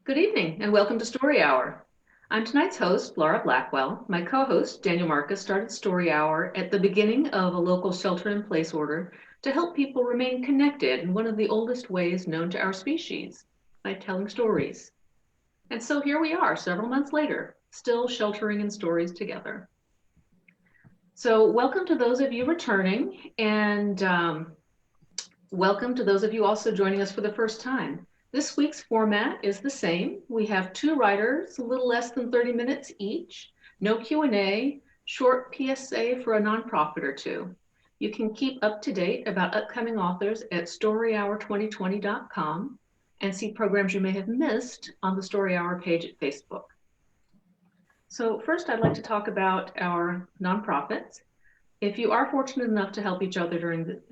Good evening and welcome to Story Hour. I'm tonight's host, Laura Blackwell. My co-host, Daniel Marcus, started Story Hour at the beginning of a local shelter-in-place order to help people remain connected in one of the oldest ways known to our species, by telling stories. And so here we are, several months later, still sheltering in stories together. So welcome to those of you returning, and welcome to those of you also joining us for the first time. This week's format is the same. We have two writers, a little less than 30 minutes each, no Q&A, short PSA for a nonprofit or two. You can keep up to date about upcoming authors at storyhour2020.com and see programs you may have missed on the Story Hour page at Facebook. So first, I'd like to talk about our nonprofits. If you are fortunate enough to help each other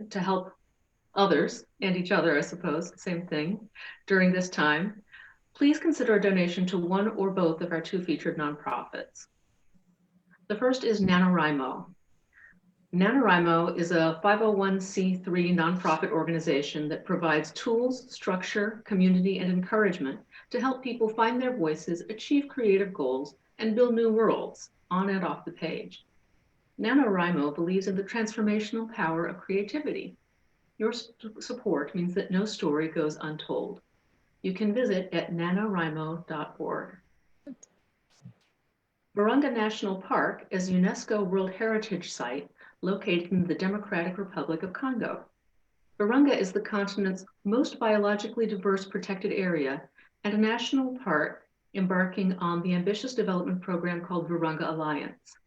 to help others and each other, I suppose, same thing, during this time, please consider a donation to one or both of our two featured nonprofits. The first is NaNoWriMo. NaNoWriMo is a 501c3 nonprofit organization that provides tools, structure, community, and encouragement to help people find their voices, achieve creative goals, and build new worlds on and off the page. NaNoWriMo believes in the transformational power of creativity. Your support means that no story goes untold. You can visit at nanowrimo.org. Virunga National Park is a UNESCO World Heritage Site located in the Democratic Republic of Congo. Virunga is the continent's most biologically diverse protected area and a national park embarking on the ambitious development program called Virunga Alliance.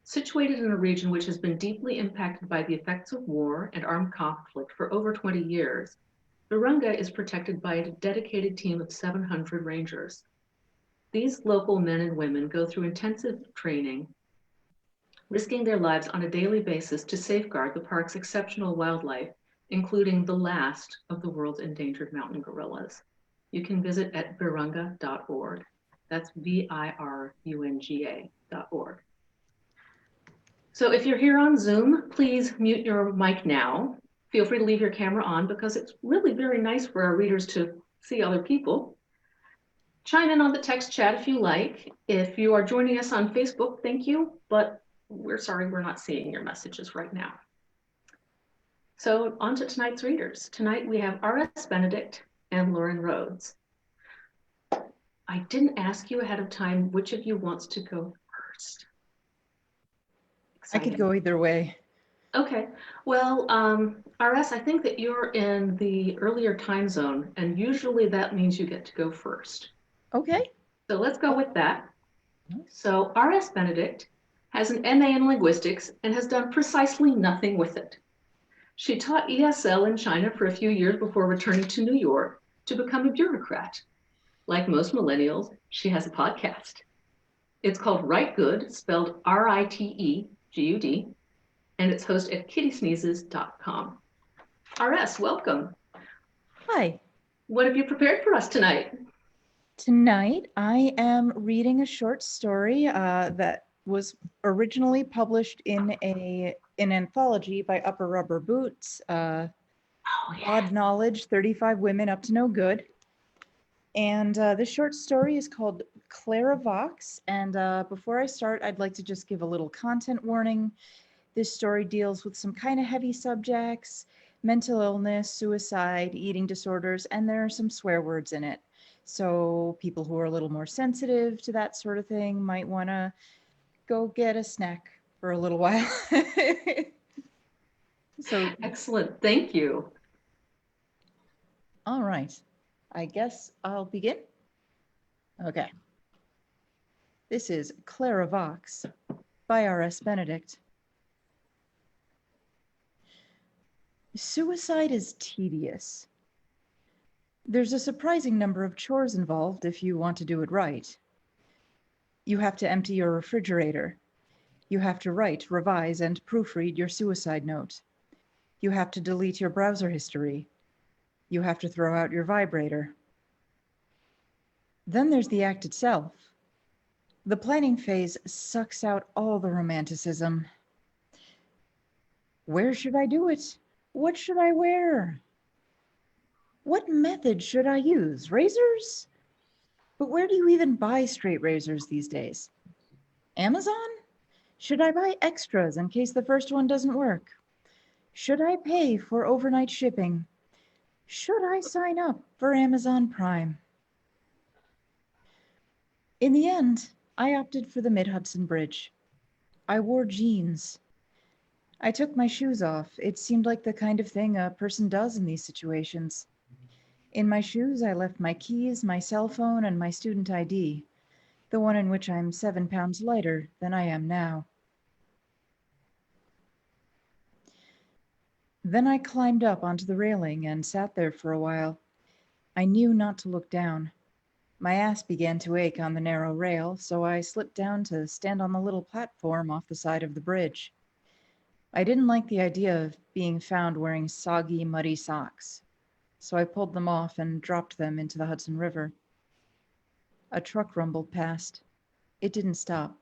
Situated in a region which has been deeply impacted by the effects of war and armed conflict for over 20 years, Virunga is protected by a dedicated team of 700 rangers. These local men and women go through intensive training, risking their lives on a daily basis to safeguard the park's exceptional wildlife, including the last of the world's endangered mountain gorillas. You can visit at virunga.org. That's virunga.org. So if you're here on Zoom, please mute your mic now. Feel free to leave your camera on because it's really very nice for our readers to see other people. Chime in on the text chat if you like. If you are joining us on Facebook, thank you, but we're sorry we're not seeing your messages right now. So on to tonight's readers. Tonight we have RS Benedict and Loren Rhoads. I didn't ask you ahead of time which of you wants to go first. I could go either way. Okay, well, RS, I think that you're in the earlier time zone, and usually that means you get to go first. Okay. So let's go with that. So RS Benedict has an MA in linguistics and has done precisely nothing with it. She taught ESL in China for a few years before returning to New York to become a bureaucrat. Like most millennials, she has a podcast. It's called Write Good, spelled RITEGUD, and it's hosted at kittysneezes.com. RS, welcome. Hi. What have you prepared for us tonight? Tonight, I am reading a short story that was originally published in an anthology by Upper Rubber Boots, Odd Knowledge, 35 Women Up to No Good. And this short story is called Clara Vox. And before I start, I'd like to just give a little content warning. This story deals with some kind of heavy subjects, mental illness, suicide, eating disorders, and there are some swear words in it. So people who are a little more sensitive to that sort of thing might want to go get a snack for a little while. So excellent, thank you. All right, I guess I'll begin. Okay. This is Clara Vox by RS Benedict. Suicide is tedious. There's a surprising number of chores involved if you want to do it right. You have to empty your refrigerator. You have to write, revise, and proofread your suicide note. You have to delete your browser history. You have to throw out your vibrator. Then there's the act itself. The planning phase sucks out all the romanticism. Where should I do it? What should I wear? What method should I use? Razors? But where do you even buy straight razors these days? Amazon? Should I buy extras in case the first one doesn't work? Should I pay for overnight shipping? Should I sign up for Amazon Prime? In the end, I opted for the Mid-Hudson Bridge. I wore jeans. I took my shoes off. It seemed like the kind of thing a person does in these situations. In my shoes, I left my keys, my cell phone, and my student ID, the one in which I'm 7 pounds lighter than I am now. Then I climbed up onto the railing and sat there for a while. I knew not to look down. My ass began to ache on the narrow rail, so I slipped down to stand on the little platform off the side of the bridge. I didn't like the idea of being found wearing soggy, muddy socks, so I pulled them off and dropped them into the Hudson River. A truck rumbled past. It didn't stop.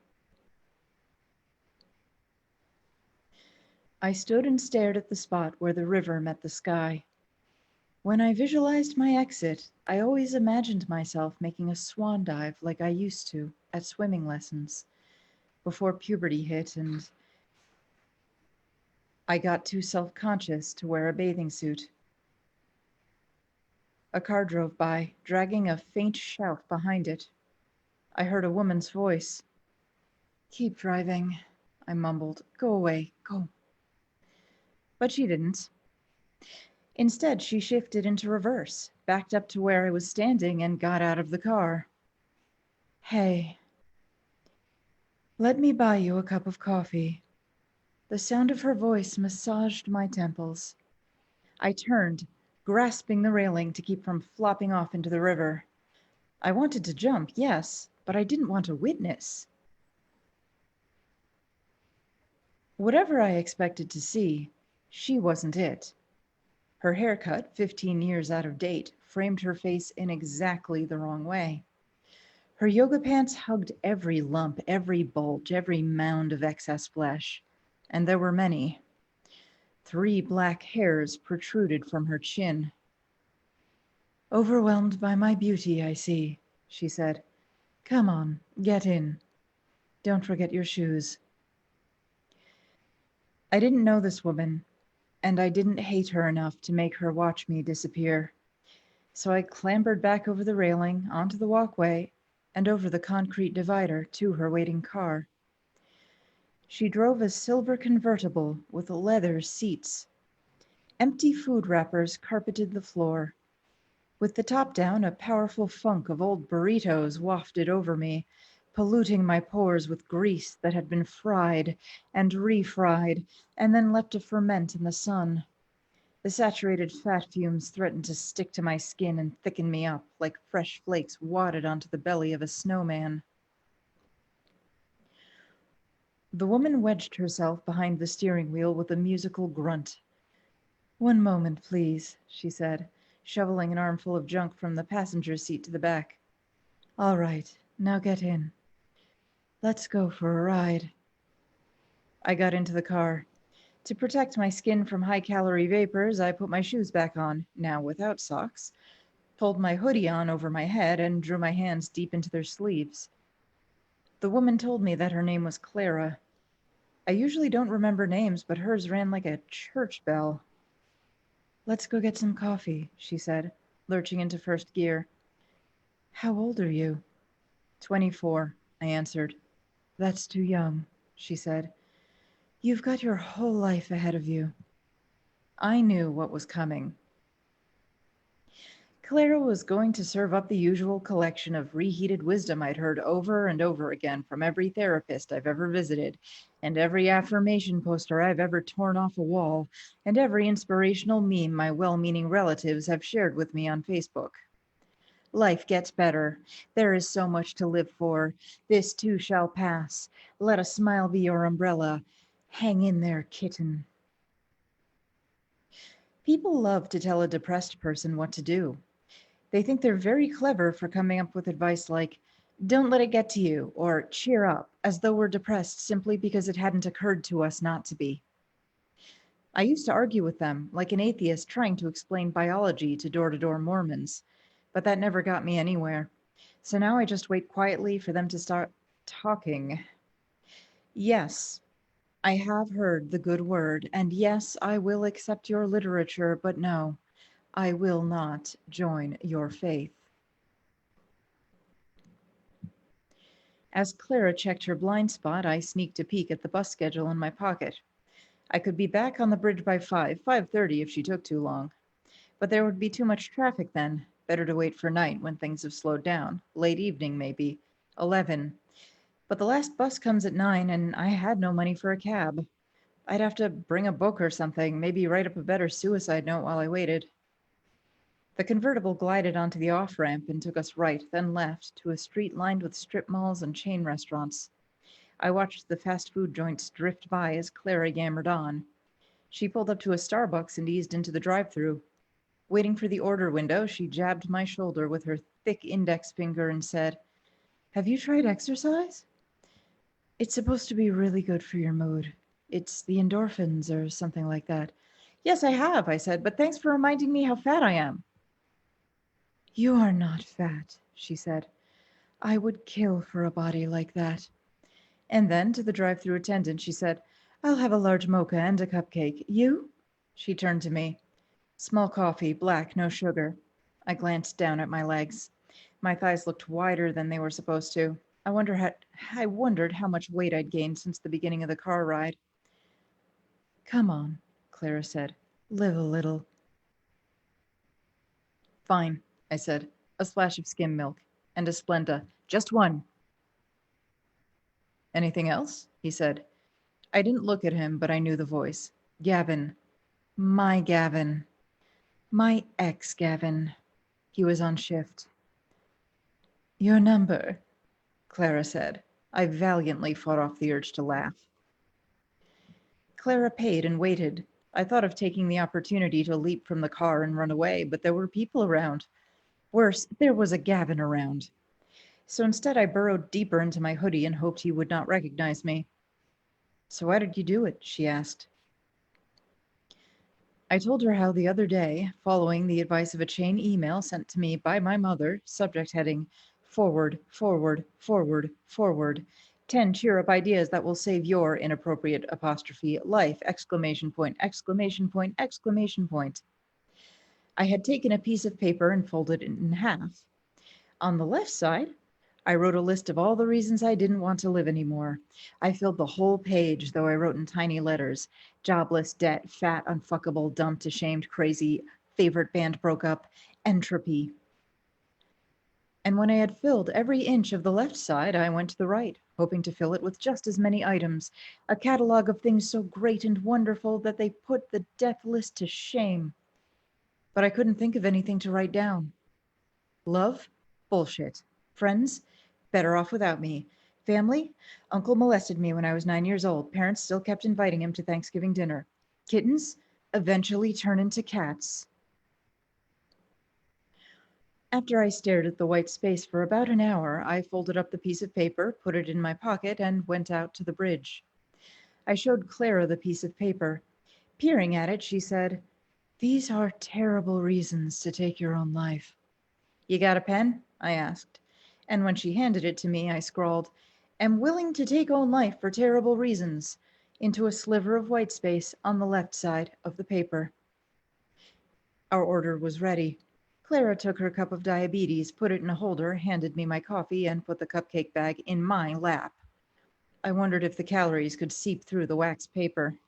I stood and stared at the spot where the river met the sky. When I visualized my exit, I always imagined myself making a swan dive like I used to at swimming lessons before puberty hit and I got too self-conscious to wear a bathing suit. A car drove by, dragging a faint shout behind it. I heard a woman's voice. "Keep driving," I mumbled. "Go away, go." But she didn't. Instead, she shifted into reverse, backed up to where I was standing, and got out of the car. "Hey, let me buy you a cup of coffee." The sound of her voice massaged my temples. I turned, grasping the railing to keep from flopping off into the river. I wanted to jump, yes, but I didn't want to witness. Whatever I expected to see, she wasn't it. Her haircut, 15 years out of date, framed her face in exactly the wrong way. Her yoga pants hugged every lump, every bulge, every mound of excess flesh, and there were many. 3 black hairs protruded from her chin. "Overwhelmed by my beauty, I see," she said. "Come on, get in. Don't forget your shoes." I didn't know this woman, and I didn't hate her enough to make her watch me disappear. So I clambered back over the railing, onto the walkway, and over the concrete divider to her waiting car. She drove a silver convertible with leather seats. Empty food wrappers carpeted the floor. With the top down, a powerful funk of old burritos wafted over me, polluting my pores with grease that had been fried and refried and then left to ferment in the sun. The saturated fat fumes threatened to stick to my skin and thicken me up like fresh flakes wadded onto the belly of a snowman. The woman wedged herself behind the steering wheel with a musical grunt. "One moment, please," she said, shoveling an armful of junk from the passenger seat to the back. "All right, now get in. Let's go for a ride." I got into the car. To protect my skin from high-calorie vapors, I put my shoes back on, now without socks, pulled my hoodie on over my head, and drew my hands deep into their sleeves. The woman told me that her name was Clara. I usually don't remember names, but hers ran like a church bell. "Let's go get some coffee," she said, lurching into first gear. "How old are you?" 24, I answered. "That's too young," she said. "You've got your whole life ahead of you." I knew what was coming. Clara was going to serve up the usual collection of reheated wisdom I'd heard over and over again from every therapist I've ever visited, and every affirmation poster I've ever torn off a wall, and every inspirational meme my well-meaning relatives have shared with me on Facebook. Life gets better. There is so much to live for. This too shall pass. Let a smile be your umbrella. Hang in there, kitten. People love to tell a depressed person what to do. They think they're very clever for coming up with advice like, "Don't let it get to you," or "cheer up," as though we're depressed simply because it hadn't occurred to us not to be. I used to argue with them, like an atheist trying to explain biology to door-to-door Mormons, but that never got me anywhere. So now I just wait quietly for them to start talking. Yes, I have heard the good word, and yes, I will accept your literature, but no, I will not join your faith. As Clara checked her blind spot, I sneaked a peek at the bus schedule in my pocket. I could be back on the bridge by 5:30 if she took too long. But there would be too much traffic then. Better to wait for night when things have slowed down. Late evening, maybe. 11. But the last bus comes at 9, and I had no money for a cab. I'd have to bring a book or something, maybe write up a better suicide note while I waited. The convertible glided onto the off-ramp and took us right, then left, to a street lined with strip malls and chain restaurants. I watched the fast food joints drift by as Clara yammered on. She pulled up to a Starbucks and eased into the drive-thru. Waiting for the order window, she jabbed my shoulder with her thick index finger and said, "Have you tried exercise? It's supposed to be really good for your mood. It's the endorphins or something like that." "Yes, I have," I said, "but thanks for reminding me how fat I am." "You are not fat," she said. "I would kill for a body like that." And then to the drive-thru attendant, she said, "I'll have a large mocha and a cupcake. You?" She turned to me. "Small coffee, black, no sugar." I glanced down at my legs. My thighs looked wider than they were supposed to. I wondered how much weight I'd gained since the beginning of the car ride. "Come on," Clara said. "Live a little." "Fine," I said. "A splash of skim milk. And a Splenda. Just one." "Anything else?" he said. I didn't look at him, but I knew the voice. Gavin. My Gavin. My ex-Gavin. He was on shift. "Your number," Clara said. I valiantly fought off the urge to laugh. Clara paid and waited. I thought of taking the opportunity to leap from the car and run away, but there were people around. Worse, there was a Gavin around. So instead I burrowed deeper into my hoodie and hoped he would not recognize me. "So why did you do it?" she asked. I told her how the other day, following the advice of a chain email sent to me by my mother, subject heading, "Forward, forward, forward, forward. 10 cheer up ideas that will save your inappropriate apostrophe life, exclamation point, exclamation point, exclamation point." I had taken a piece of paper and folded it in half. On the left side, I wrote a list of all the reasons I didn't want to live anymore. I filled the whole page, though I wrote in tiny letters: jobless, debt, fat, unfuckable, dumped, ashamed, crazy, favorite band broke up, entropy. And when I had filled every inch of the left side, I went to the right, hoping to fill it with just as many items, a catalog of things so great and wonderful that they put the death list to shame. But I couldn't think of anything to write down. Love? Bullshit. Friends? Better off without me. Family? Uncle molested me when I was 9 years old. Parents still kept inviting him to Thanksgiving dinner. Kittens? Eventually turn into cats. After I stared at the white space for about an hour, I folded up the piece of paper, put it in my pocket, and went out to the bridge. I showed Clara the piece of paper. Peering at it, she said, "These are terrible reasons to take your own life." "You got a pen?" I asked. And when she handed it to me, I scrawled, "Am willing to take own life for terrible reasons," into a sliver of white space on the left side of the paper. Our order was ready. Clara took her cup of diabetes, put it in a holder, handed me my coffee, and put the cupcake bag in my lap. I wondered if the calories could seep through the wax paper.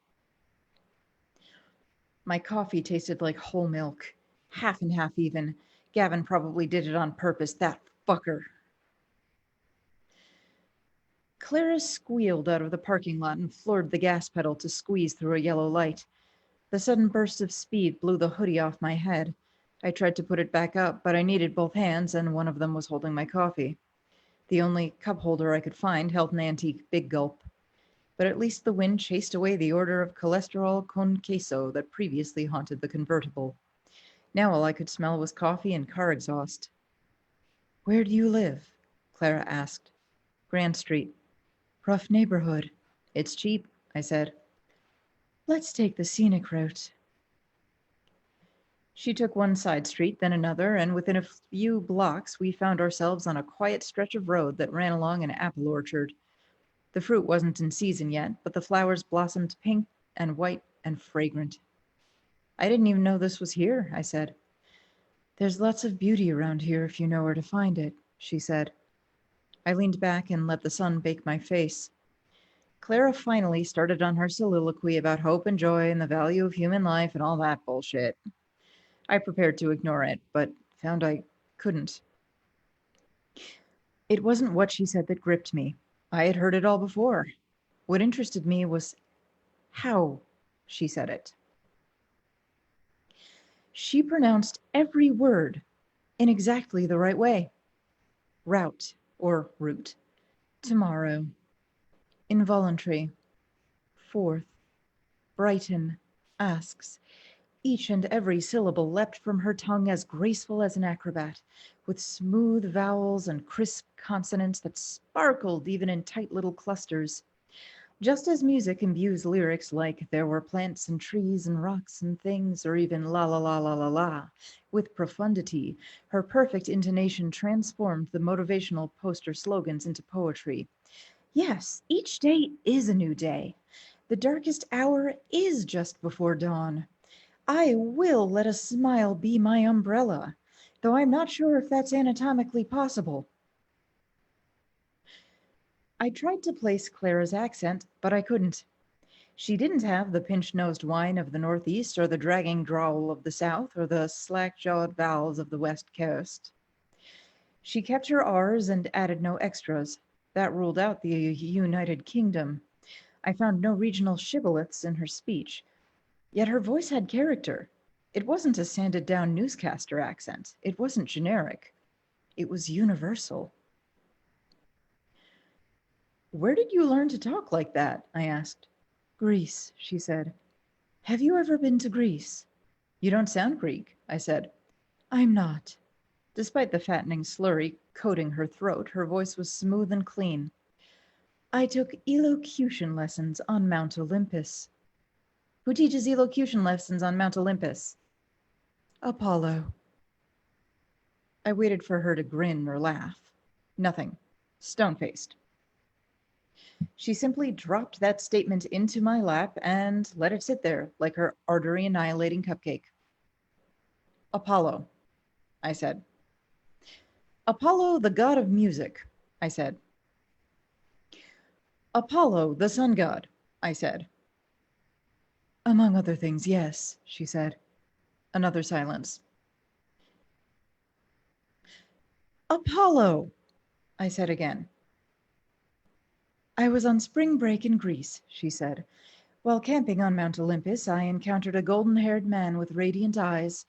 My coffee tasted like whole milk, half and half even. Gavin probably did it on purpose, that fucker. Clara squealed out of the parking lot and floored the gas pedal to squeeze through a yellow light. The sudden burst of speed blew the hoodie off my head. I tried to put it back up, but I needed both hands, and one of them was holding my coffee. The only cup holder I could find held an antique Big Gulp. But at least the wind chased away the odor of cholesterol con queso that previously haunted the convertible. Now all I could smell was coffee and car exhaust. "Where do you live?" Clara asked. "Grand Street." "Rough neighborhood." "It's cheap," I said. "Let's take the scenic route." She took one side street, then another, and within a few blocks we found ourselves on a quiet stretch of road that ran along an apple orchard. The fruit wasn't in season yet, but the flowers blossomed pink and white and fragrant. I didn't even know this was here, I said. There's lots of beauty around here if you know where to find it, she said. I leaned back and let the sun bake my face. Clara finally started on her soliloquy about hope and joy and the value of human life and all that bullshit. I prepared to ignore it, but found I couldn't. It wasn't what she said that gripped me. I had heard it all before. What interested me was how she said it. She pronounced every word in exactly the right way. Route or route. Tomorrow. Involuntary. Fourth. Brighton. Asks. Each and every syllable leapt from her tongue as graceful as an acrobat, with smooth vowels and crisp consonants that sparkled even in tight little clusters. Just as music imbues lyrics like there were plants and trees and rocks and things, or even la la la la la la, with profundity, her perfect intonation transformed the motivational poster slogans into poetry. Yes, each day is a new day. The darkest hour is just before dawn. I will let a smile be my umbrella, though I'm not sure if that's anatomically possible. I tried to place Clara's accent, but I couldn't. She didn't have the pinch-nosed whine of the Northeast or the dragging drawl of the South or the slack-jawed vowels of the West Coast. She kept her R's and added no extras. That ruled out the United Kingdom. I found no regional shibboleths in her speech. Yet her voice had character. It wasn't a sanded-down newscaster accent. It wasn't generic. It was universal. Where did you learn to talk like that? I asked. Greece, she said. Have you ever been to Greece? You don't sound Greek, I said. I'm not. Despite the fattening slurry coating her throat, her voice was smooth and clean. I took elocution lessons on Mount Olympus. Who teaches elocution lessons on Mount Olympus? Apollo. I waited for her to grin or laugh. Nothing. Stone-faced. She simply dropped that statement into my lap and let it sit there like her artery-annihilating cupcake. Apollo, I said. Apollo, the god of music, I said. Apollo, the sun god, I said. Among other things, yes, she said. Another silence. Apollo, I said again. I was on spring break in Greece, she said. While camping on Mount Olympus, I encountered a golden-haired man with radiant eyes.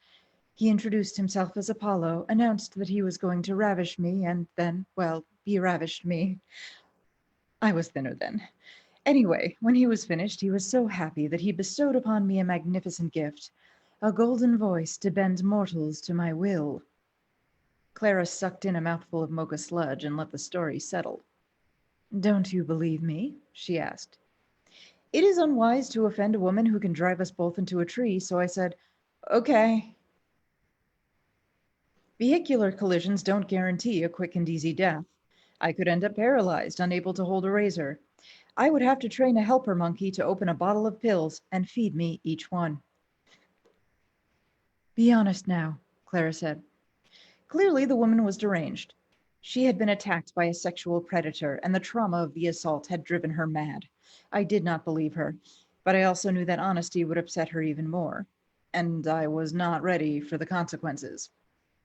He introduced himself as Apollo, announced that he was going to ravish me, and then, well, he ravished me. I was thinner then. Anyway, when he was finished, he was so happy that he bestowed upon me a magnificent gift, a golden voice to bend mortals to my will. Clara sucked in a mouthful of mocha sludge and let the story settle. Don't you believe me? She asked. It is unwise to offend a woman who can drive us both into a tree, so I said, okay. Vehicular collisions don't guarantee a quick and easy death. I could end up paralyzed, unable to hold a razor. I would have to train a helper monkey to open a bottle of pills and feed me each one. Be honest now, Clara said. Clearly the woman was deranged. She had been attacked by a sexual predator, and the trauma of the assault had driven her mad. I did not believe her, but I also knew that honesty would upset her even more, and I was not ready for the consequences.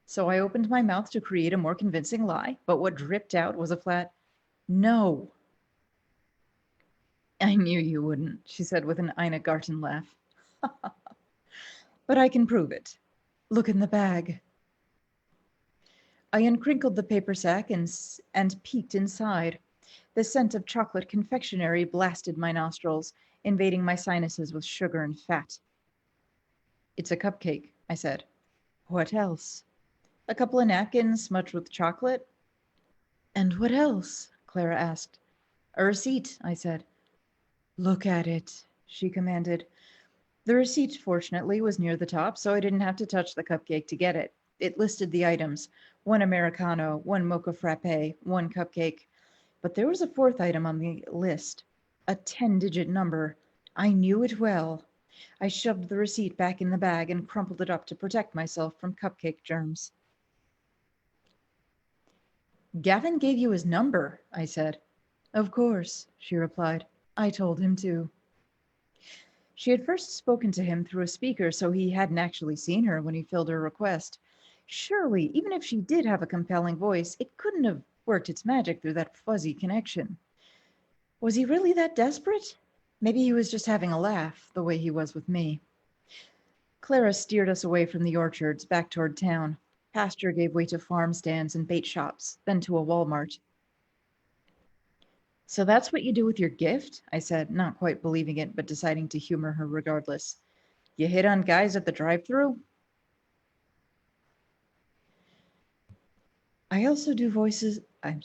So I opened my mouth to create a more convincing lie, but what dripped out was a flat no. I knew you wouldn't, she said with an Ina Garten laugh. But I can prove it. Look in the bag. I uncrinkled the paper sack and peeked inside. The scent of chocolate confectionery blasted my nostrils, invading my sinuses with sugar and fat. It's a cupcake, I said. What else? A couple of napkins smudged with chocolate. And what else? Clara asked. A receipt, I said. Look at it, she commanded. The receipt, fortunately, was near the top, so I didn't have to touch the cupcake to get it. It listed the items: one Americano, one mocha frappe, one cupcake. But there was a fourth item on the list, a 10-digit number. I knew it well. I shoved the receipt back in the bag and crumpled it up to protect myself from cupcake germs. Gavin gave you his number, I said. Of course, she replied. I told him to. She had first spoken to him through a speaker, so he hadn't actually seen her when he filled her request. Surely, even if she did have a compelling voice, it couldn't have worked its magic through that fuzzy connection. Was he really that desperate? Maybe he was just having a laugh, the way he was with me. Clara steered us away from the orchards, back toward town. Pasture gave way to farm stands and bait shops, then to a Walmart. So that's what you do with your gift? I said, not quite believing it, but deciding to humor her regardless. You hit on guys at the drive-thru? I also do voiceovers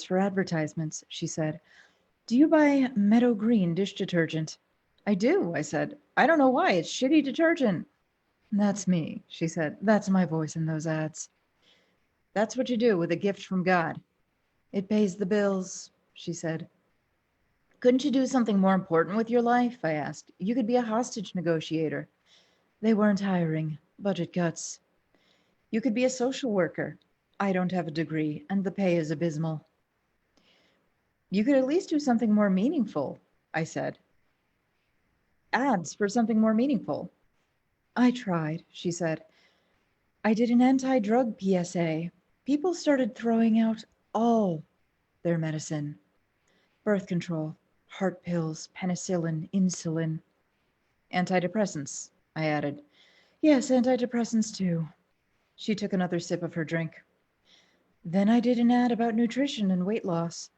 for advertisements, she said. Do you buy Meadow Green dish detergent? I do, I said. I don't know why, it's shitty detergent. That's me, she said. That's my voice in those ads. That's what you do with a gift from God. It pays the bills, she said. Couldn't you do something more important with your life? I asked. You could be a hostage negotiator. They weren't hiring. Budget cuts. You could be a social worker. I don't have a degree, and the pay is abysmal. You could at least do something more meaningful, I said. Ads for something more meaningful. I tried, she said. I did an anti-drug PSA. People started throwing out all their medicine. Birth control, heart pills, penicillin, insulin. Antidepressants, I added. Yes, antidepressants too. She took another sip of her drink. Then I did an ad about nutrition and weight loss.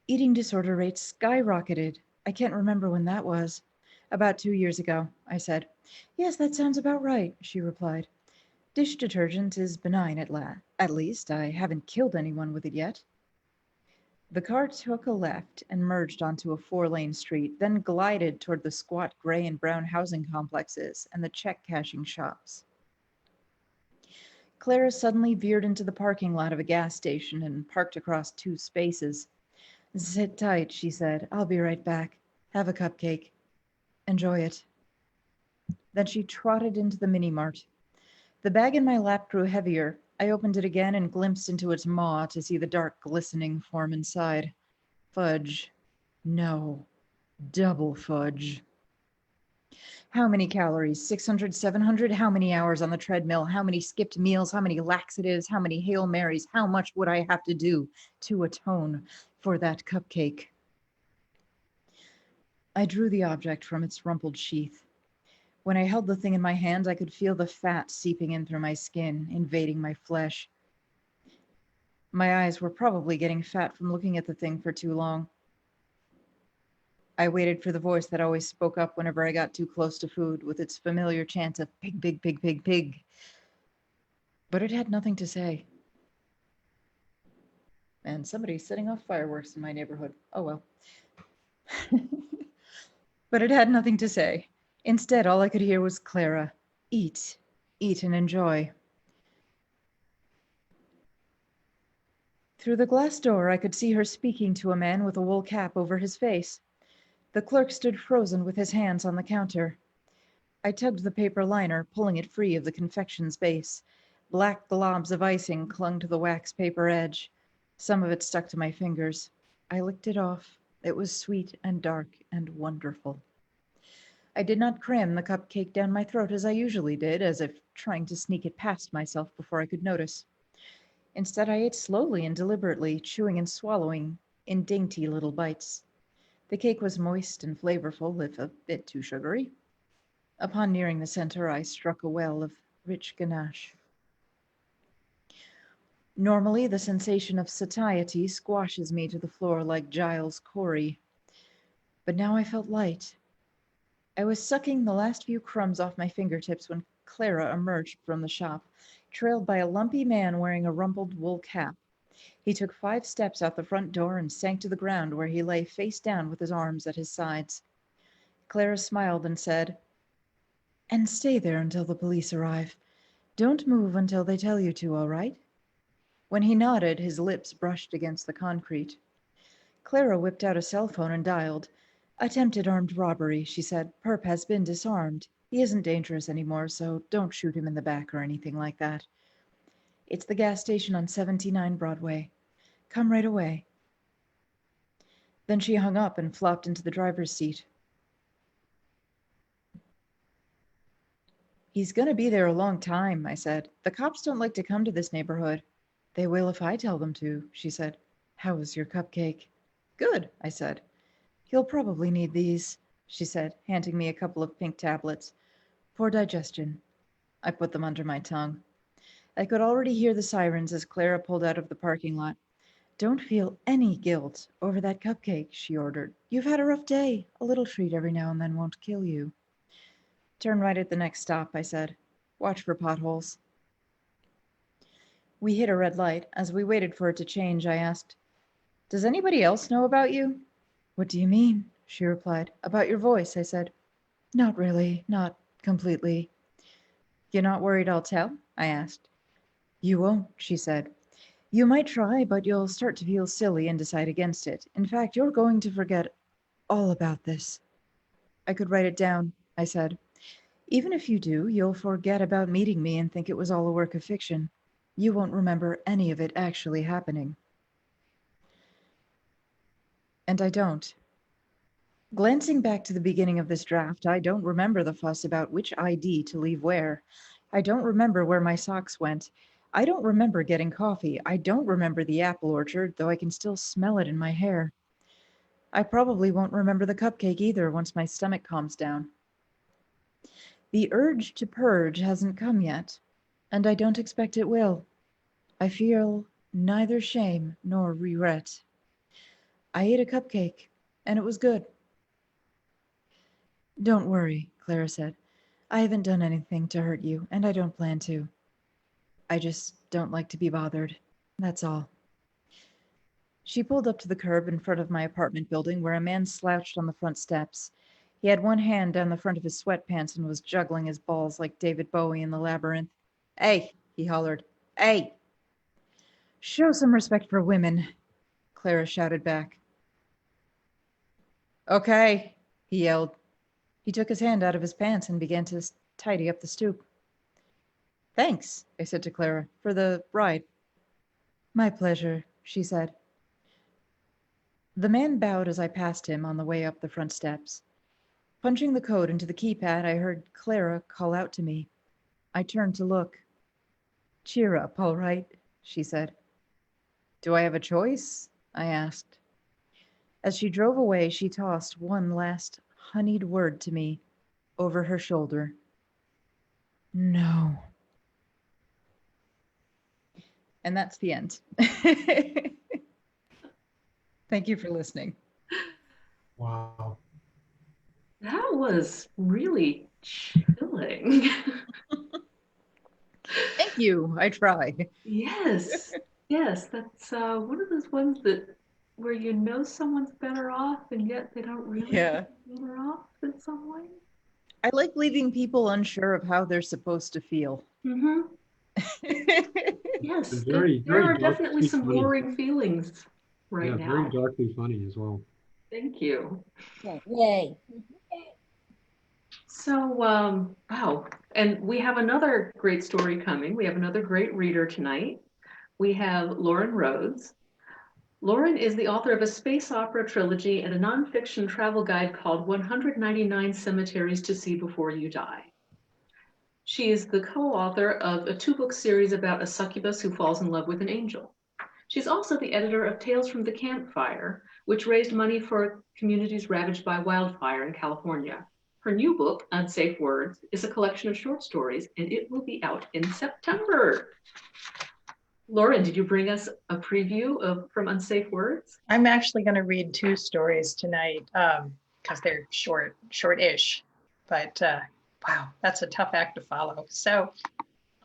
Eating disorder rates skyrocketed. I can't remember when that was. About 2 years ago, I said. Yes, that sounds about right, she replied. Dish detergent is benign at least. I haven't killed anyone with it yet. The car took a left and merged onto a 4-lane street, then glided toward the squat gray and brown housing complexes and the check-cashing shops. Clara suddenly veered into the parking lot of a gas station and parked across 2 spaces. Sit tight, she said. I'll be right back. Have a cupcake. Enjoy it. Then she trotted into the mini-mart. The bag in my lap grew heavier. I opened it again and glimpsed into its maw to see the dark, glistening form inside. Fudge. No. Double fudge. How many calories? 600, 700? How many hours on the treadmill? How many skipped meals? How many laxatives? How many Hail Marys? How much would I have to do to atone for that cupcake? I drew the object from its rumpled sheath. When I held the thing in my hand, I could feel the fat seeping in through my skin, invading my flesh. My eyes were probably getting fat from looking at the thing for too long. I waited for the voice that always spoke up whenever I got too close to food, with its familiar chant of pig, pig, pig, pig, pig. But it had nothing to say. And somebody's setting off fireworks in my neighborhood. Oh well. But it had nothing to say. Instead, all I could hear was Clara. Eat. Eat and enjoy. Through the glass door, I could see her speaking to a man with a wool cap over his face. The clerk stood frozen with his hands on the counter. I tugged the paper liner, pulling it free of the confection's base. Black globs of icing clung to the wax paper edge. Some of it stuck to my fingers. I licked it off. It was sweet and dark and wonderful. I did not cram the cupcake down my throat as I usually did, as if trying to sneak it past myself before I could notice. Instead, I ate slowly and deliberately, chewing and swallowing in dainty little bites. The cake was moist and flavorful, if a bit too sugary. Upon nearing the center, I struck a well of rich ganache. Normally, the sensation of satiety squashes me to the floor like Giles Corey. But now I felt light. I was sucking the last few crumbs off my fingertips when Clara emerged from the shop, trailed by a lumpy man wearing a rumpled wool cap. He took 5 steps out the front door and sank to the ground, where he lay face down with his arms at his sides. Clara smiled and said, "And stay there until the police arrive. Don't move until they tell you to, all right?" When he nodded, his lips brushed against the concrete. Clara whipped out a cell phone and dialed. "Attempted armed robbery," she said. "Perp has been disarmed. He isn't dangerous anymore, so don't shoot him in the back or anything like that. It's the gas station on 79 Broadway. Come right away." Then she hung up and flopped into the driver's seat. "He's gonna be there a long time," I said. "The cops don't like to come to this neighborhood." "They will if I tell them to," she said. "How was your cupcake?" "Good," I said. "You'll probably need these," she said, handing me a couple of pink tablets. "For digestion." I put them under my tongue. I could already hear the sirens as Clara pulled out of the parking lot. "Don't feel any guilt over that cupcake," she ordered. "You've had a rough day. A little treat every now and then won't kill you." "Turn right at the next stop," I said. "Watch for potholes." We hit a red light. As we waited for it to change, I asked, "Does anybody else know about you?" "What do you mean?" she replied. "About your voice," I said. "Not really, not completely." "You're not worried I'll tell?" I asked. "You won't," she said. "You might try, but you'll start to feel silly and decide against it. In fact, you're going to forget all about this." "I could write it down," I said. "Even if you do, you'll forget about meeting me and think it was all a work of fiction. You won't remember any of it actually happening." And I don't. Glancing back to the beginning of this draft, I don't remember the fuss about which ID to leave where. I don't remember where my socks went. I don't remember getting coffee. I don't remember the apple orchard, though I can still smell it in my hair. I probably won't remember the cupcake either once my stomach calms down. The urge to purge hasn't come yet, and I don't expect it will. I feel neither shame nor regret. I ate a cupcake, and it was good. "Don't worry," Clara said. "I haven't done anything to hurt you, and I don't plan to. I just don't like to be bothered. That's all." She pulled up to the curb in front of my apartment building where a man slouched on the front steps. He had one hand down the front of his sweatpants and was juggling his balls like David Bowie in the Labyrinth. "Hey," he hollered. "Hey!" "Show some respect for women," Clara shouted back. "Okay," he yelled. He took his hand out of his pants and began to tidy up the stoop. "Thanks," I said to Clara, "for the ride." "My pleasure," she said. The man bowed as I passed him on the way up the front steps. Punching the code into the keypad, I heard Clara call out to me. I turned to look. "Cheer up, all right," she said. "Do I have a choice?" I asked. As she drove away, she tossed one last honeyed word to me over her shoulder. "No." And that's the end. Thank you for listening. Wow. That was really chilling. Thank you. I try. Yes, yes, that's one of those ones that where you know someone's better off and yet they don't really Yeah. be better off in some way. I like leaving people unsure of how they're supposed to feel. Mm-hmm. Yes, And there, very, there very are definitely darkly some funny. warring feelings right Yeah, very now. darkly funny as well. Thank you. Yay. So, wow. And we have another great story coming. We have another great reader tonight. We have Loren Rhoads. Loren is the author of a space opera trilogy and a nonfiction travel guide called 199 Cemeteries to See Before You Die. She is the co-author of a two-book series about a succubus who falls in love with an angel. She's also the editor of Tales from the Campfire, which raised money for communities ravaged by wildfire in California. Her new book, Unsafe Words, is a collection of short stories, and it will be out in September. Loren, did you bring us a preview of From Unsafe Words? I'm actually going to read two stories tonight because they're short-ish. But wow, that's a tough act to follow. So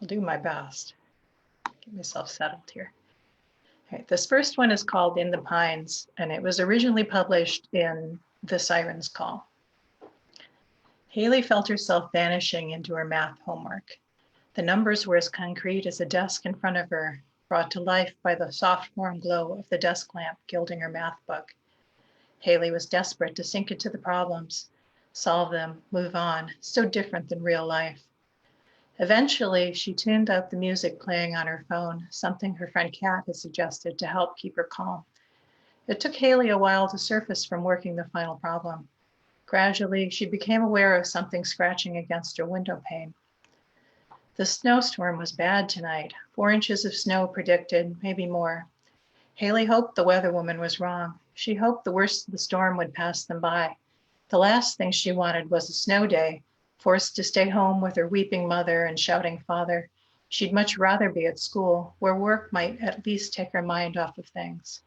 I'll do my best. Get myself settled here. All right, this first one is called In the Pines, and it was originally published in The Siren's Call. Haley felt herself vanishing into her math homework. The numbers were as concrete as a desk in front of her, brought to life by the soft warm glow of the desk lamp gilding her math book. Haley was desperate to sink into the problems, solve them, move on, so different than real life. Eventually, she tuned out the music playing on her phone, something her friend Kat had suggested to help keep her calm. It took Haley a while to surface from working the final problem. Gradually, she became aware of something scratching against her window pane. The snowstorm was bad tonight, 4 inches of snow predicted, maybe more. Haley hoped the weather woman was wrong. She hoped the worst of the storm would pass them by. The last thing she wanted was a snow day, forced to stay home with her weeping mother and shouting father. She'd much rather be at school, where work might at least take her mind off of things.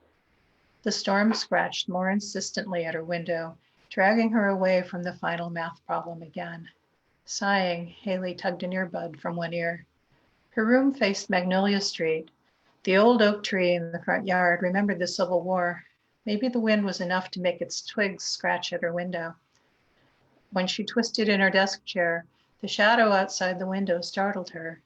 The storm scratched more insistently at her window, dragging her away from the final math problem again. Sighing, Haley tugged an earbud from one ear. Her room faced Magnolia Street. The old oak tree in the front yard remembered the Civil War. Maybe the wind was enough to make its twigs scratch at her window. When she twisted in her desk chair, the shadow outside the window startled her.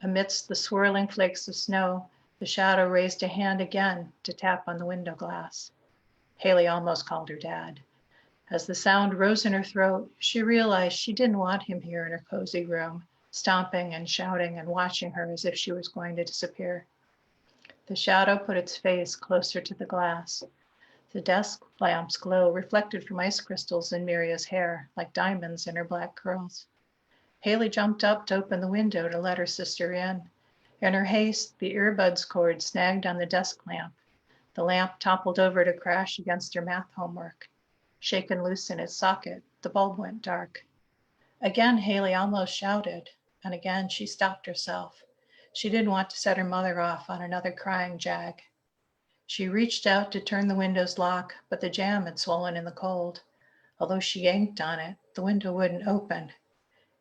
Amidst the swirling flakes of snow, the shadow raised a hand again to tap on the window glass. Haley almost called her dad. As the sound rose in her throat, she realized she didn't want him here in her cozy room, stomping and shouting and watching her as if she was going to disappear. The shadow put its face closer to the glass. The desk lamp's glow reflected from ice crystals in Miria's hair, like diamonds in her black curls. Haley jumped up to open the window to let her sister in. In her haste, the earbuds cord snagged on the desk lamp. The lamp toppled over to crash against her math homework. Shaken loose in its socket, the bulb went dark. Again, Haley almost shouted, and again she stopped herself. She didn't want to set her mother off on another crying jag. She reached out to turn the window's lock, but the jamb had swollen in the cold. Although she yanked on it, the window wouldn't open.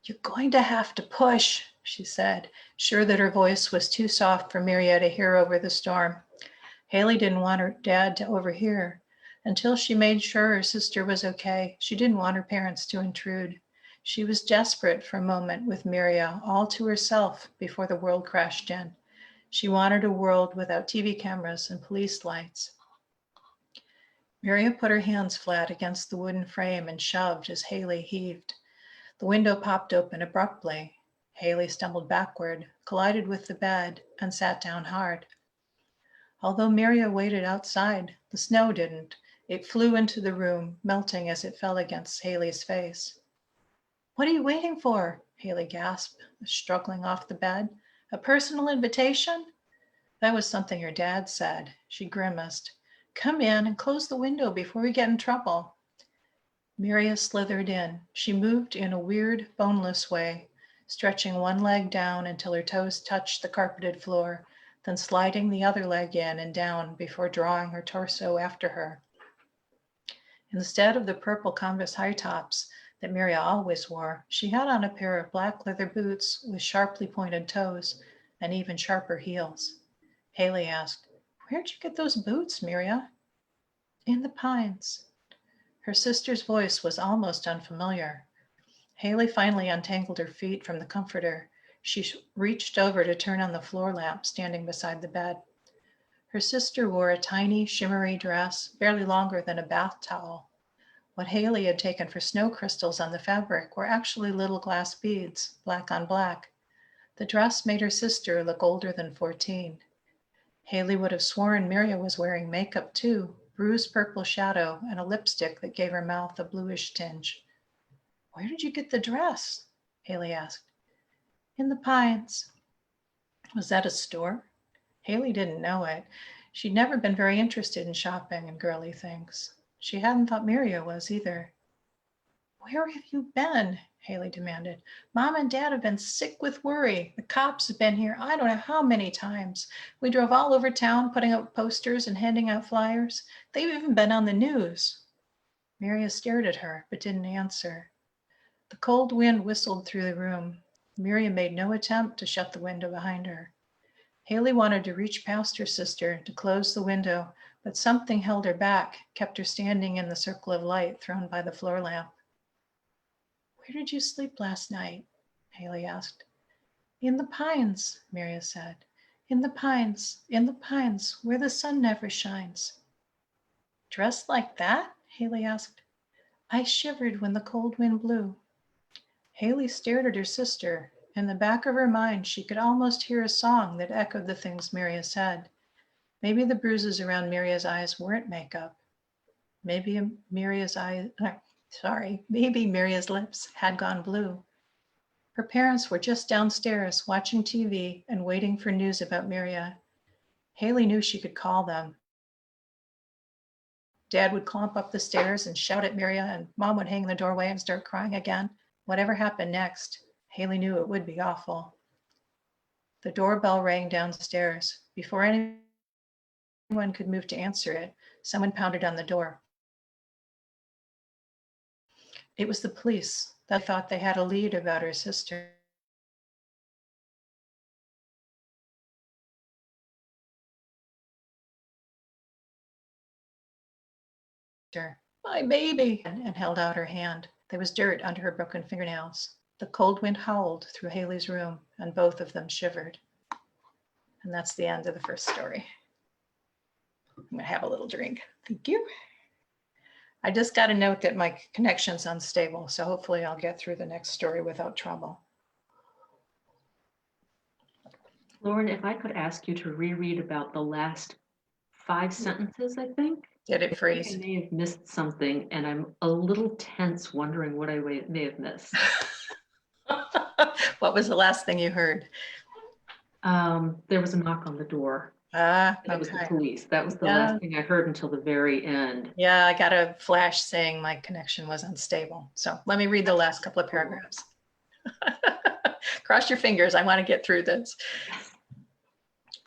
"You're going to have to push," she said, sure that her voice was too soft for Miria to hear over the storm. Haley didn't want her dad to overhear. Until she made sure her sister was okay, she didn't want her parents to intrude. She was desperate for a moment with Miria, all to herself before the world crashed in. She wanted a world without TV cameras and police lights. Miria put her hands flat against the wooden frame and shoved as Haley heaved. The window popped open abruptly. Haley stumbled backward, collided with the bed, and sat down hard. Although Miria waited outside, the snow didn't. It flew into the room, melting as it fell against Haley's face. "What are you waiting for?" Haley gasped, struggling off the bed. "A personal invitation?" That was something her dad said. She grimaced. "Come in and close the window before we get in trouble." Miria slithered in. She moved in a weird, boneless way, stretching one leg down until her toes touched the carpeted floor, then sliding the other leg in and down before drawing her torso after her. Instead of the purple canvas high tops that Miria always wore, she had on a pair of black leather boots with sharply pointed toes and even sharper heels. Haley asked, "Where'd you get those boots, Miria?" "In the pines." Her sister's voice was almost unfamiliar. Haley finally untangled her feet from the comforter. She reached over to turn on the floor lamp standing beside the bed. Her sister wore a tiny, shimmery dress, barely longer than a bath towel. What Haley had taken for snow crystals on the fabric were actually little glass beads, black on black. The dress made her sister look older than 14. Haley would have sworn Miria was wearing makeup too, bruised purple shadow and a lipstick that gave her mouth a bluish tinge. "Where did you get the dress?" Haley asked. "In the pines." Was that a store? Haley didn't know it. She'd never been very interested in shopping and girly things. She hadn't thought Miria was either. "Where have you been?" Haley demanded. "Mom and Dad have been sick with worry. The cops have been here I don't know how many times. We drove all over town putting up posters and handing out flyers. They've even been on the news." Miria stared at her, but didn't answer. The cold wind whistled through the room. Miria made no attempt to shut the window behind her. Haley wanted to reach past her sister to close the window, but something held her back, kept her standing in the circle of light thrown by the floor lamp. Where did you sleep last night? Haley asked. In the pines, Maria said. In the pines, where the sun never shines. Dressed like that? Haley asked. I shivered when the cold wind blew. Haley stared at her sister. In the back of her mind, she could almost hear a song that echoed the things Maria said. Maybe the bruises around Maria's eyes weren't makeup. Maybe Maria's lips had gone blue. Her parents were just downstairs watching TV and waiting for news about Maria. Haley knew she could call them. Dad would climb up the stairs and shout at Maria, and Mom would hang in the doorway and start crying again. Whatever happened next, Haley knew it would be awful. The doorbell rang downstairs. Before anyone could move to answer it, someone pounded on the door. It was the police. They thought they had a lead about her sister. My baby, and held out her hand. There was dirt under her broken fingernails. The cold wind howled through Haley's room, and both of them shivered. And that's the end of the first story. I'm gonna have a little drink. Thank you. I just got a note that my connection's unstable, so hopefully I'll get through the next story without trouble. Lauren, if I could ask you to reread about the last 5 sentences, I think. Did it I freeze? may have missed something, and I'm a little tense wondering what I may have missed. What was the last thing you heard? There was a knock on the door. Ah, It was the okay. police. That was the Yeah. last thing I heard until the very end. Yeah, I got a flash saying my connection was unstable. So let me read the last couple of paragraphs. Cross your fingers. I want to get through this.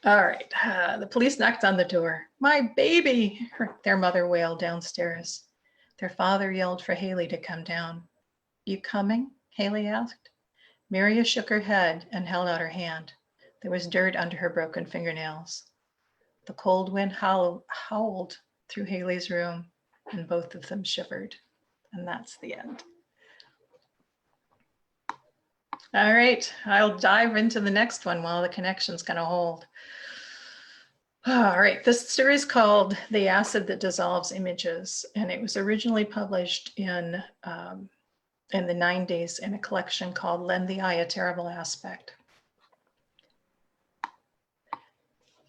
All right. The police knocked on the door. My baby, their mother wailed downstairs. Their father yelled for Haley to come down. You coming? Haley asked. Maria shook her head and held out her hand. There was dirt under her broken fingernails. The cold wind howled through Haley's room, and both of them shivered. And that's the end. All right, I'll dive into the next one while the connection's gonna hold. All right, this story is called The Acid That Dissolves Images, and it was originally published in the 90s in a collection called Lend the Eye a Terrible Aspect.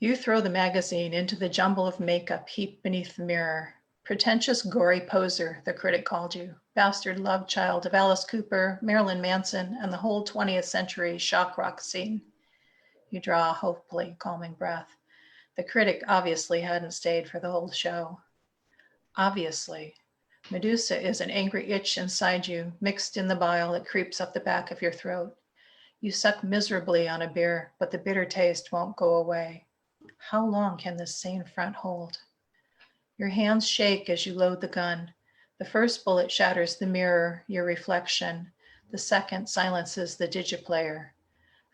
You throw the magazine into the jumble of makeup heaped beneath the mirror. Pretentious, gory poser, the critic called you. Bastard love child of Alice Cooper, Marilyn Manson, and the whole 20th century shock rock scene. You draw a hopefully calming breath. The critic obviously hadn't stayed for the whole show. Obviously. Medusa is an angry itch inside you, mixed in the bile that creeps up the back of your throat. You suck miserably on a beer, but the bitter taste won't go away. How long can this sane front hold? Your hands shake as you load the gun. The first bullet shatters the mirror, your reflection. The second silences the digiplayer.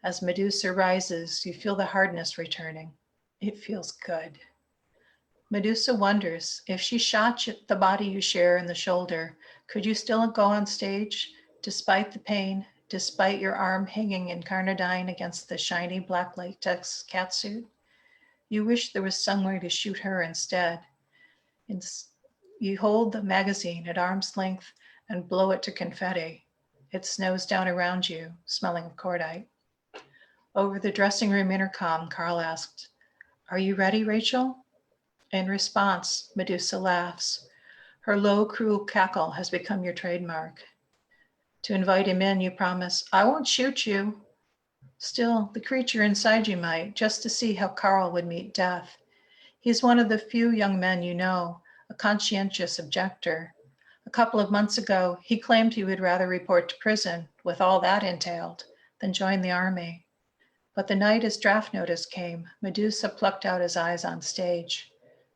As Medusa rises, you feel the hardness returning. It feels good. Medusa wonders, if she shot the body you share in the shoulder, could you still go on stage, despite the pain, despite your arm hanging incarnadine against the shiny black latex catsuit? You wish there was somewhere to shoot her instead. You hold the magazine at arm's length and blow it to confetti. It snows down around you, smelling of cordite. Over the dressing room intercom, Carl asked, "Are you ready, Rachel?" In response, Medusa laughs. Her low, cruel cackle has become your trademark. To invite him in, you promise, "I won't shoot you." Still, the creature inside you might, just to see how Carl would meet death. He's one of the few young men you know, a conscientious objector. A couple of months ago, he claimed he would rather report to prison, with all that entailed, than join the army. But the night his draft notice came, Medusa plucked out his eyes on stage.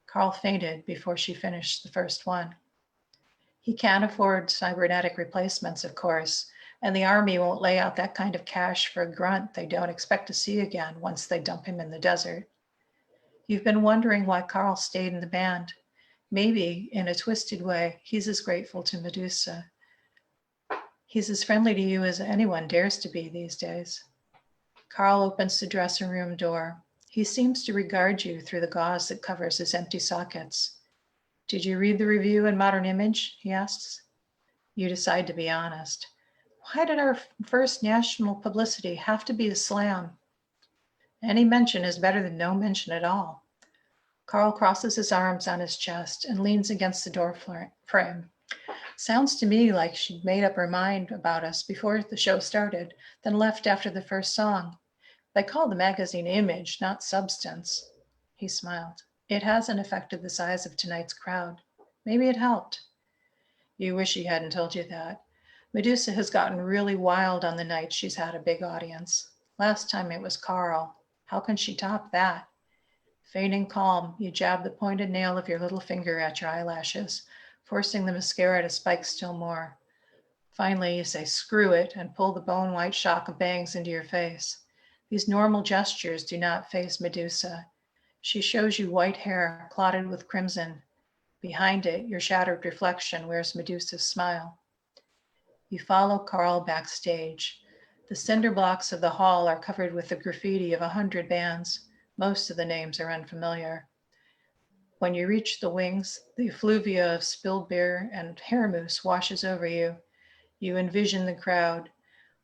Carl fainted before she finished the first one. He can't afford cybernetic replacements, of course, and the army won't lay out that kind of cash for a grunt they don't expect to see again once they dump him in the desert. You've been wondering why Carl stayed in the band. Maybe, in a twisted way, he's as grateful to Medusa. He's as friendly to you as anyone dares to be these days. Carl opens the dressing room door. He seems to regard you through the gauze that covers his empty sockets. Did you read the review in Modern Image? He asks. You decide to be honest. Why did our first national publicity have to be a slam? Any mention is better than no mention at all. Carl crosses his arms on his chest and leans against the door frame. Sounds to me like she'd made up her mind about us before the show started, then left after the first song. They call the magazine Image, not Substance. He smiled. It hasn't affected the size of tonight's crowd. Maybe it helped. You wish he hadn't told you that. Medusa has gotten really wild on the night she's had a big audience. Last time it was Carl. How can she top that? Feigning calm, you jab the pointed nail of your little finger at your eyelashes, forcing the mascara to spike still more. Finally, you say, screw it, and pull the bone-white shock of bangs into your face. These normal gestures do not faze Medusa. She shows you white hair clotted with crimson. Behind it, your shattered reflection wears Medusa's smile. You follow Carl backstage. The cinder blocks of the hall are covered with the graffiti of 100 bands. Most of the names are unfamiliar. When you reach the wings, the effluvia of spilled beer and hair mousse washes over you. You envision the crowd,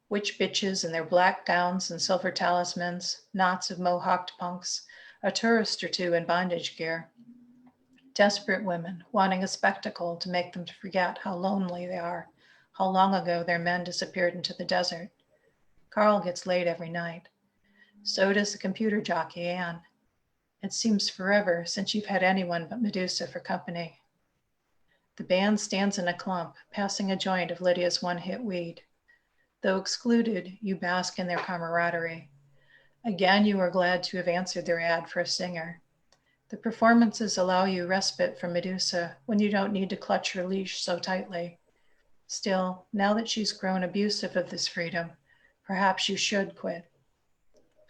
witch bitches in their black gowns and silver talismans, knots of mohawked punks, a tourist or two in bondage gear. Desperate women wanting a spectacle to make them forget how lonely they are, how long ago their men disappeared into the desert. Carl gets laid every night. So does the computer jockey, Anne. It seems forever since you've had anyone but Medusa for company. The band stands in a clump, passing a joint of Lydia's one-hit weed. Though excluded, you bask in their camaraderie. Again, you are glad to have answered their ad for a singer. The performances allow you respite from Medusa when you don't need to clutch her leash so tightly. Still, now that she's grown abusive of this freedom, perhaps you should quit.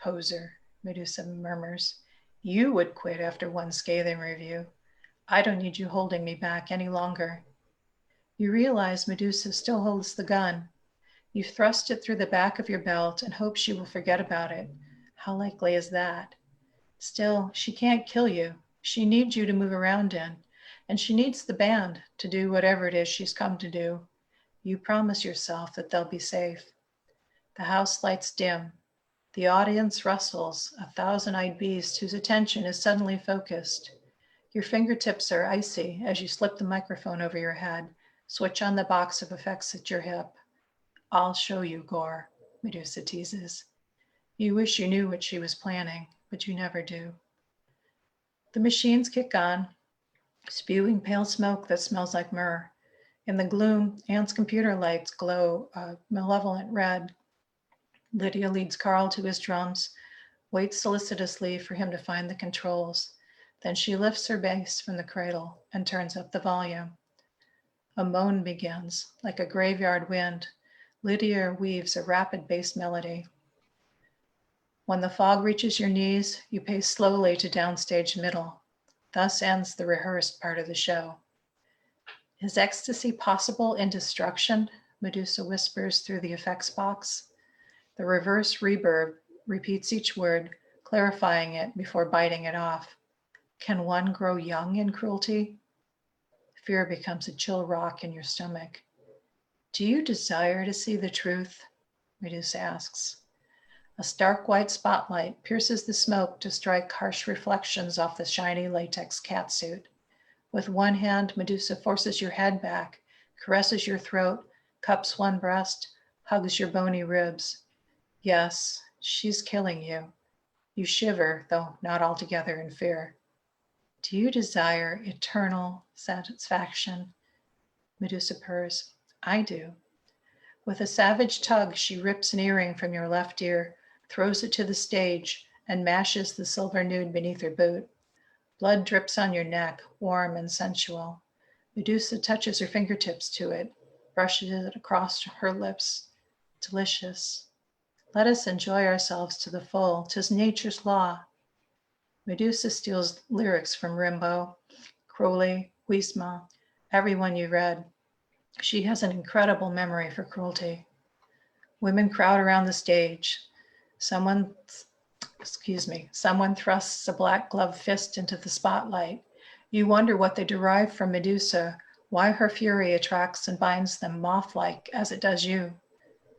Poser, Medusa murmurs. You would quit after one scathing review. I don't need you holding me back any longer. You realize Medusa still holds the gun. You thrust it through the back of your belt and hope she will forget about it. How likely is that? Still, she can't kill you. She needs you to move around in, and she needs the band to do whatever it is she's come to do. You promise yourself that they'll be safe. The house lights dim. The audience rustles, a thousand-eyed beast whose attention is suddenly focused. Your fingertips are icy as you slip the microphone over your head, switch on the box of effects at your hip. I'll show you, Gore, Medusa teases. You wish you knew what she was planning, but you never do. The machines kick on, spewing pale smoke that smells like myrrh. In the gloom, Anne's computer lights glow a malevolent red. Lydia leads Carl to his drums, waits solicitously for him to find the controls. Then she lifts her bass from the cradle and turns up the volume. A moan begins, like a graveyard wind. Lydia weaves a rapid bass melody. When the fog reaches your knees, you pace slowly to downstage middle. Thus ends the rehearsed part of the show. Is ecstasy possible in destruction? Medusa whispers through the effects box. The reverse reverb repeats each word, clarifying it before biting it off. Can one grow young in cruelty? Fear becomes a chill rock in your stomach. Do you desire to see the truth? Medusa asks. A stark white spotlight pierces the smoke to strike harsh reflections off the shiny latex catsuit. With one hand, Medusa forces your head back, caresses your throat, cups one breast, hugs your bony ribs. Yes, she's killing you. You shiver, though not altogether in fear. Do you desire eternal satisfaction? Medusa purrs. I do. With a savage tug, she rips an earring from your left ear, throws it to the stage, and mashes the silver nude beneath her boot. Blood drips on your neck, warm and sensual. Medusa touches her fingertips to it, brushes it across her lips. Delicious. Let us enjoy ourselves to the full. 'Tis nature's law. Medusa steals lyrics from Rimbaud, Crowley, Huysmans, everyone you read. She has an incredible memory for cruelty. Women crowd around the stage. Someone thrusts a black gloved fist into the spotlight. You wonder what they derive from Medusa, why her fury attracts and binds them moth-like as it does you.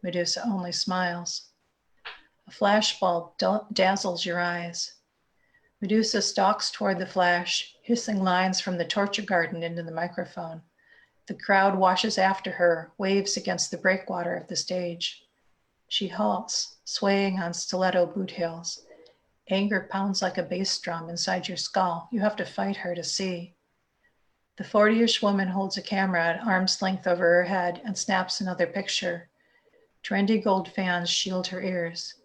Medusa only smiles. A flashbulb dazzles your eyes. Medusa stalks toward the flash, hissing lines from the torture garden into the microphone. The crowd washes after her, waves against the breakwater of the stage. She halts, swaying on stiletto boot heels. Anger pounds like a bass drum inside your skull. You have to fight her to see. The 40-ish woman holds a camera at arm's length over her head and snaps another picture. Trendy gold fans shield her ears.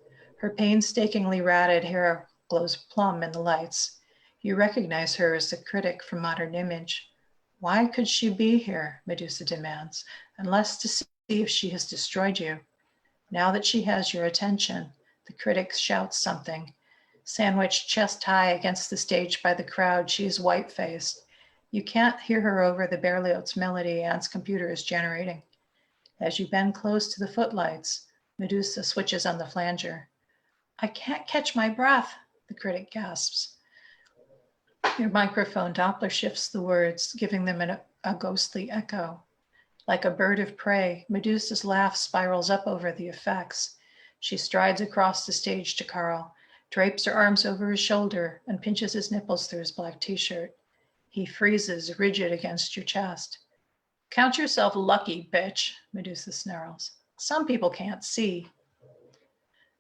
Her painstakingly ratted hair glows plum in the lights. You recognize her as the critic from Modern Image. Why could she be here, Medusa demands, unless to see if she has destroyed you. Now that she has your attention, the critic shouts something. Sandwiched chest high against the stage by the crowd, she is white-faced. You can't hear her over the Berlioz melody Anne's computer is generating. As you bend close to the footlights, Medusa switches on the flanger. I can't catch my breath, the critic gasps. Your microphone Doppler shifts the words, giving them a ghostly echo. Like a bird of prey, Medusa's laugh spirals up over the effects. She strides across the stage to Carl, drapes her arms over his shoulder, and pinches his nipples through his black t-shirt. He freezes, rigid against your chest. Count yourself lucky, bitch, Medusa snarls. Some people can't see.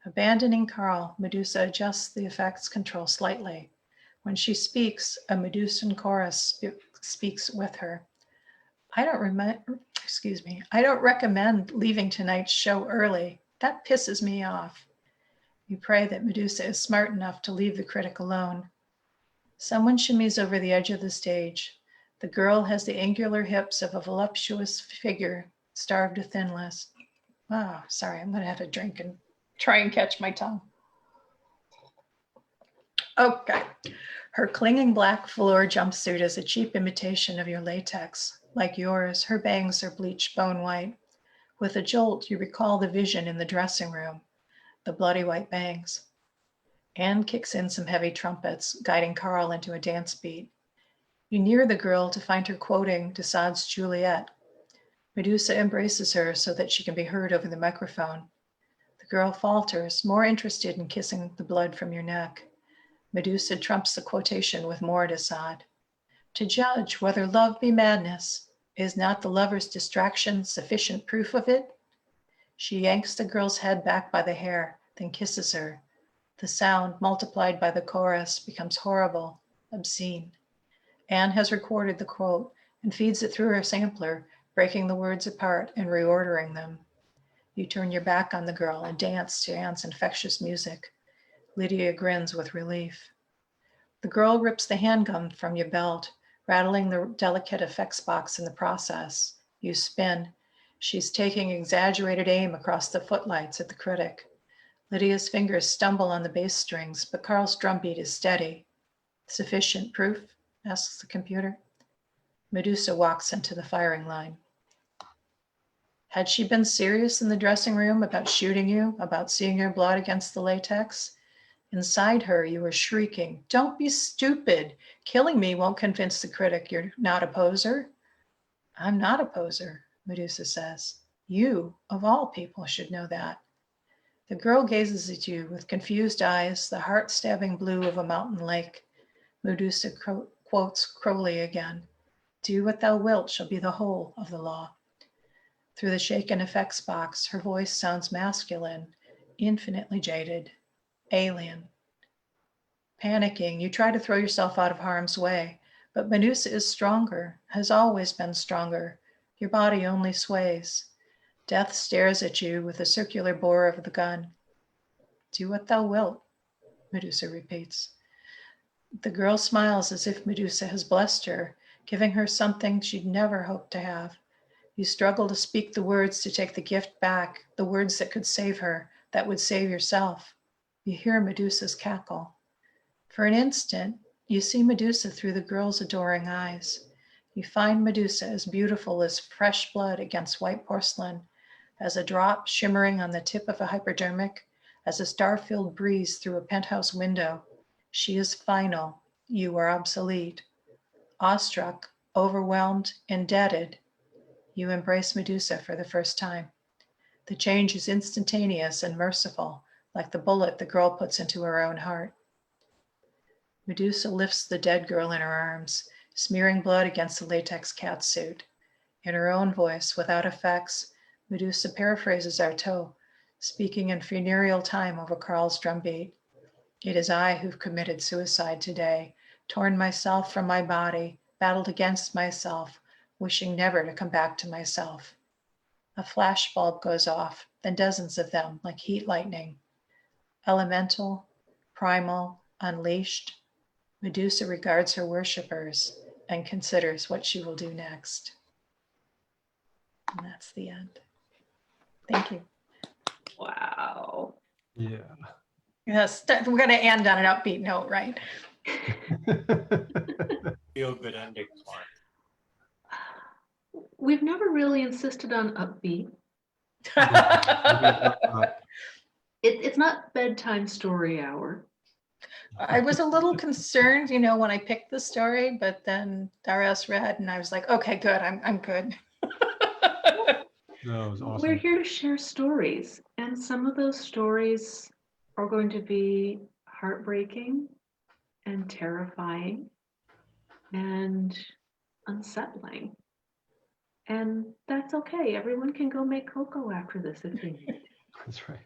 Abandoning Carl, Medusa adjusts the effects control slightly. When she speaks, a Medusan chorus speaks with her. I don't recommend leaving tonight's show early. That pisses me off. You pray that Medusa is smart enough to leave the critic alone. Someone shimmies over the edge of the stage. The girl has the angular hips of a voluptuous figure starved to thinness. Oh, sorry, I'm gonna have a drink and try and catch my tongue. Okay. Her clinging black velour jumpsuit is a cheap imitation of your latex. Like yours, her bangs are bleached bone white. With a jolt, you recall the vision in the dressing room, the bloody white bangs. Anne kicks in some heavy trumpets, guiding Carl into a dance beat. You near the girl to find her quoting de Sade's Juliet. Medusa embraces her so that she can be heard over the microphone. The girl falters, more interested in kissing the blood from your neck. Medusa trumps the quotation with more de Sade. To judge whether love be madness, is not the lover's distraction sufficient proof of it? She yanks the girl's head back by the hair, then kisses her. The sound, multiplied by the chorus, becomes horrible, obscene. Anne has recorded the quote and feeds it through her sampler, breaking the words apart and reordering them. You turn your back on the girl and dance to Anne's infectious music. Lydia grins with relief. The girl rips the handgun from your belt, rattling the delicate effects box in the process. You spin. She's taking exaggerated aim across the footlights at the critic. Lydia's fingers stumble on the bass strings, but Carl's drumbeat is steady. Sufficient proof? Asks the computer. Medusa walks into the firing line. Had she been serious in the dressing room about shooting you, about seeing your blood against the latex? Inside her, you were shrieking, "Don't be stupid. Killing me won't convince the critic you're not a poser." I'm not a poser, Medusa says. You, of all people, should know that. The girl gazes at you with confused eyes, the heart-stabbing blue of a mountain lake. Medusa quotes Crowley again. Do what thou wilt shall be the whole of the law. Through the shaken effects box, her voice sounds masculine, infinitely jaded, alien. Panicking, you try to throw yourself out of harm's way, but Medusa is stronger, has always been stronger. Your body only sways. Death stares at you with the circular bore of the gun. Do what thou wilt, Medusa repeats. The girl smiles as if Medusa has blessed her, giving her something she'd never hoped to have. You struggle to speak the words to take the gift back, the words that could save her, that would save yourself. You hear Medusa's cackle. For an instant, you see Medusa through the girl's adoring eyes. You find Medusa as beautiful as fresh blood against white porcelain, as a drop shimmering on the tip of a hypodermic, as a star-filled breeze through a penthouse window. She is final. You are obsolete. Awestruck, overwhelmed, indebted, you embrace Medusa for the first time. The change is instantaneous and merciful, like the bullet the girl puts into her own heart. Medusa lifts the dead girl in her arms, smearing blood against the latex catsuit. In her own voice, without effects, Medusa paraphrases Artaud, speaking in funereal time over Karl's drumbeat. It is I who've committed suicide today, torn myself from my body, battled against myself, wishing never to come back to myself. A flashbulb goes off, then dozens of them, like heat lightning. Elemental, primal, unleashed, Medusa regards her worshippers and considers what she will do next. And that's the end. Thank you. Wow. Yeah. Yes, we're going to end on an upbeat note, right? Feel good ending. We've never really insisted on upbeat. It's not bedtime story hour. I was a little concerned, when I picked the story, but then RS read and I was like, okay, good, I'm good. No, it was awesome. We're here to share stories, and some of those stories are going to be heartbreaking and terrifying and unsettling. And that's okay. Everyone can go make cocoa after this if they need. That's right.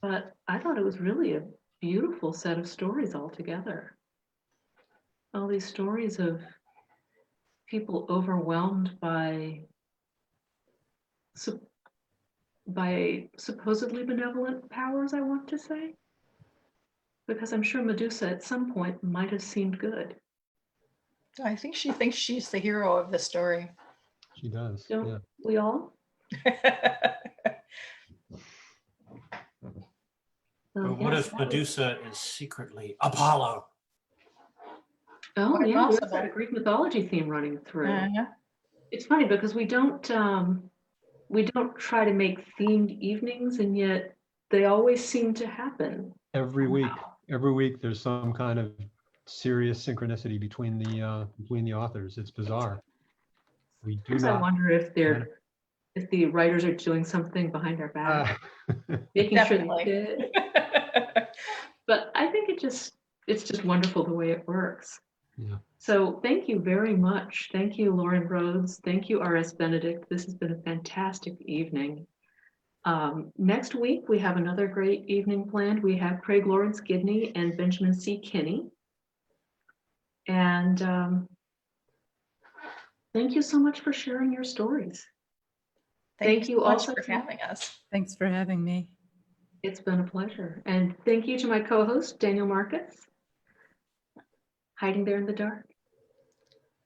But I thought it was really a beautiful set of stories altogether. All these stories of people overwhelmed by supposedly benevolent powers, I want to say. Because I'm sure Medusa at some point might have seemed good. I think she thinks she's the hero of the story. She does. Don't Yeah. we all? But what if Medusa is secretly Apollo? Oh Quite yeah, there's possible. that Greek mythology theme running through. Uh-huh. It's funny because we don't try to make themed evenings, and yet they always seem to happen. Every week there's some kind of serious synchronicity between the authors. It's bizarre. We do Sometimes I not. wonder if the writers are doing something behind our back, making Definitely. sure they did. But I think it's just wonderful the way it works. Yeah. So thank you very much. Thank you, Loren Rhoads. Thank you, RS Benedict. This has been a fantastic evening. Next week, we have another great evening planned. We have Craig Lawrence Gidney and Benjamin C. Kinney. And thank you so much for sharing your stories. Thank you so much also for having us. Thanks for having me. It's been a pleasure. And thank you to my co-host, Daniel Marcus, hiding there in the dark.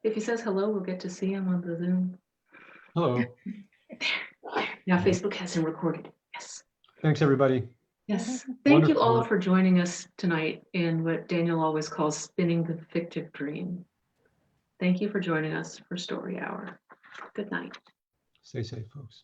If he says hello, we'll get to see him on the Zoom. Hello. Now Facebook has him recorded. Yes. Thanks, everybody. Yes. Thank you all Wonderful. for joining us tonight in what Daniel always calls spinning the fictive dream. Thank you for joining us for Story Hour. Good night. Stay safe, folks.